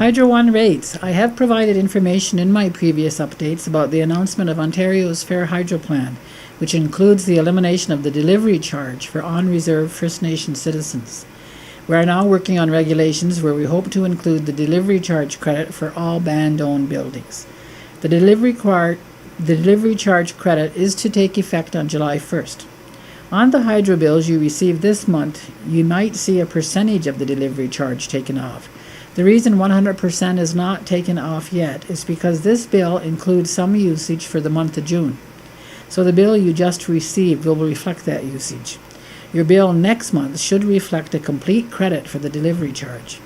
Hydro One rates. I have provided information in my previous updates about the announcement of Ontario's Fair Hydro Plan, which includes the elimination of the delivery charge for on-reserve First Nation citizens. We are now working on regulations where we hope to include the delivery charge credit for all band-owned buildings. The delivery charge credit is to take effect on July 1st. On the hydro bills you receive this month, you might see a percentage of the delivery charge taken off. The reason 100% is not taken off yet is because this bill includes some usage for the month of June. So the bill you just received will reflect that usage. Your bill next month should reflect a complete credit for the delivery charge.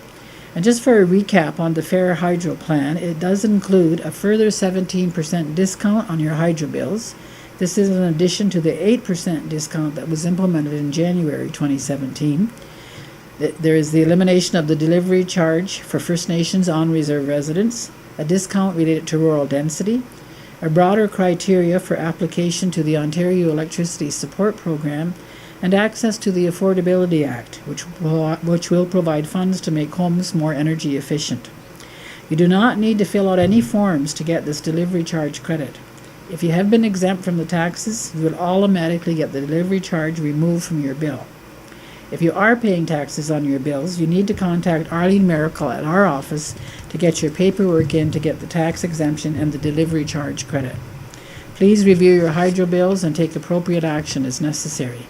And just for a recap on the Fair Hydro Plan, it does include a further 17% discount on your hydro bills. This is in addition to the 8% discount that was implemented in January 2017. There is the elimination of the delivery charge for First Nations on-reserve residents, a discount related to rural density, a broader criteria for application to the Ontario Electricity Support Program, and access to the Affordability Act, which will provide funds to make homes more energy efficient. You do not need to fill out any forms to get this delivery charge credit. If you have been exempt from the taxes, you will automatically get the delivery charge removed from your bill. If you are paying taxes on your bills, you need to contact Arlene Miracle at our office to get your paperwork in to get the tax exemption and the delivery charge credit. Please review your hydro bills and take appropriate action as necessary.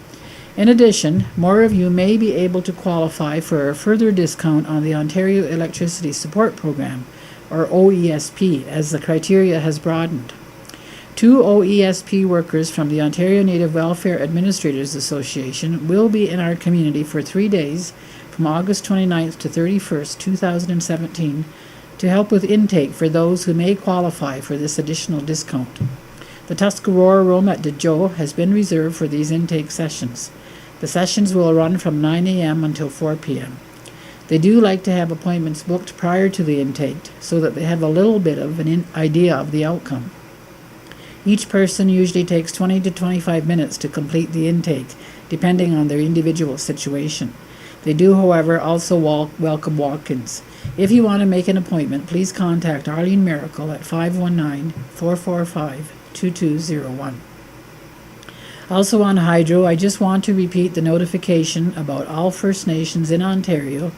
In addition, more of you may be able to qualify for a further discount on the Ontario Electricity Support Program, or OESP, as the criteria has broadened. 2 OESP workers from the Ontario Native Welfare Administrators Association will be in our community for 3 days from August 29th to 31st, 2017 to help with intake for those who may qualify for this additional discount. The Tuscarora room at Dejo has been reserved for these intake sessions. The sessions will run from 9 a.m. until 4 p.m. They do like to have appointments booked prior to the intake so that they have a little bit of an idea of the outcome. Each person usually takes 20 to 25 minutes to complete the intake, depending on their individual situation. They do, however, also welcome walk-ins. If you want to make an appointment, please contact Arlene Miracle at 519-445-2201. Also on hydro, I just want to repeat the notification about all First Nations in Ontario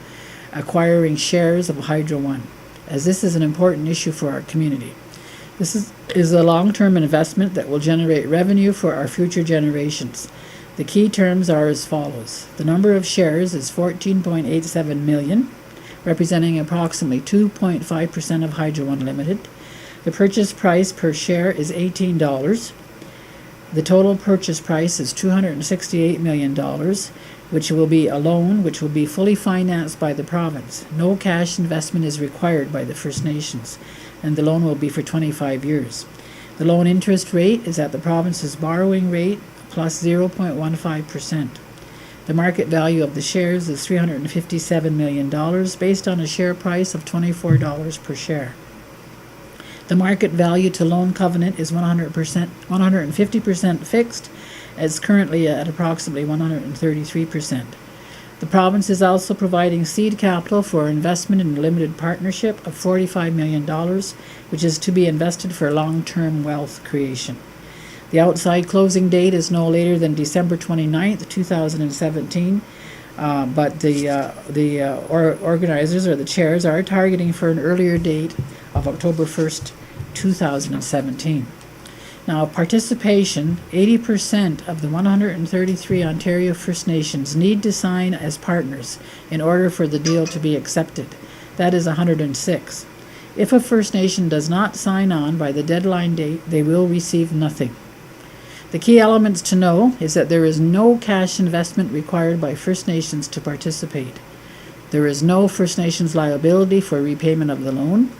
acquiring shares of Hydro One, as this is an important issue for our community. This is a long-term investment that will generate revenue for our future generations. The key terms are as follows. The number of shares is 14.87 million, representing approximately 2.5% of Hydro One Limited. The purchase price per share is $18. The total purchase price is $268 million, which will be a loan which will be fully financed by the province. No cash investment is required by the First Nations, and the loan will be for 25 years. The loan interest rate is at the province's borrowing rate plus 0.15%. The market value of the shares is $357 million based on a share price of $24 per share. The market value to loan covenant is 150% fixed, as currently at approximately 133%. The province is also providing seed capital for investment in a limited partnership of $45 million, which is to be invested for long-term wealth creation. The outside closing date is no later than December 29th, 2017, but the organizers or the chairs are targeting for an earlier date of October 1st, 2017. Now, participation, 80% of the 133 Ontario First Nations need to sign as partners in order for the deal to be accepted. That is 106. If a First Nation does not sign on by the deadline date, they will receive nothing. The key elements to know is that there is no cash investment required by First Nations to participate. There is no First Nations liability for repayment of the loan.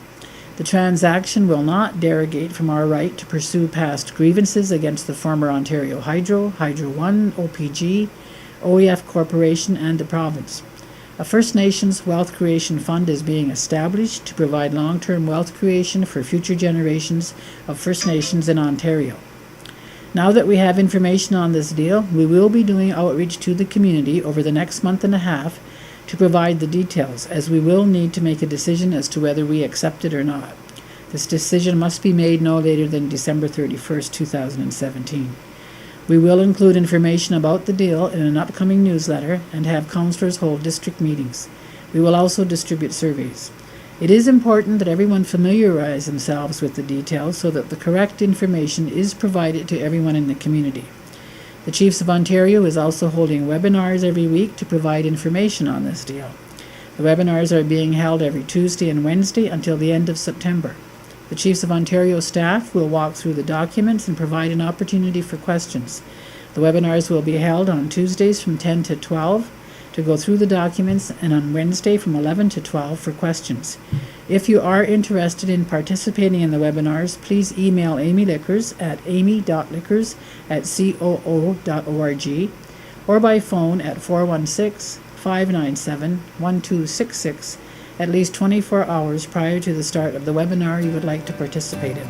The transaction will not derogate from our right to pursue past grievances against the former Ontario Hydro, Hydro One, OPG, OEF Corporation, and the province. A First Nations Wealth Creation Fund is being established to provide long-term wealth creation for future generations of First Nations in Ontario. Now that we have information on this deal, we will be doing outreach to the community over the next month and a half to provide the details, as we will need to make a decision as to whether we accept it or not. This decision must be made no later than December 31st, 2017. We will include information about the deal in an upcoming newsletter and have councillors hold district meetings. We will also distribute surveys. It is important that everyone familiarize themselves with the details so that the correct information is provided to everyone in the community. The Chiefs of Ontario is also holding webinars every week to provide information on this deal. The webinars are being held every Tuesday and Wednesday until the end of September. The Chiefs of Ontario staff will walk through the documents and provide an opportunity for questions. The webinars will be held on Tuesdays from 10 to 12 to go through the documents, and on Wednesday from 11 to 12 for questions. If you are interested in participating in the webinars, please email Amy Lickers at amy.lickers@coo.org or by phone at 416-597-1266 at least 24 hours prior to the start of the webinar you would like to participate in.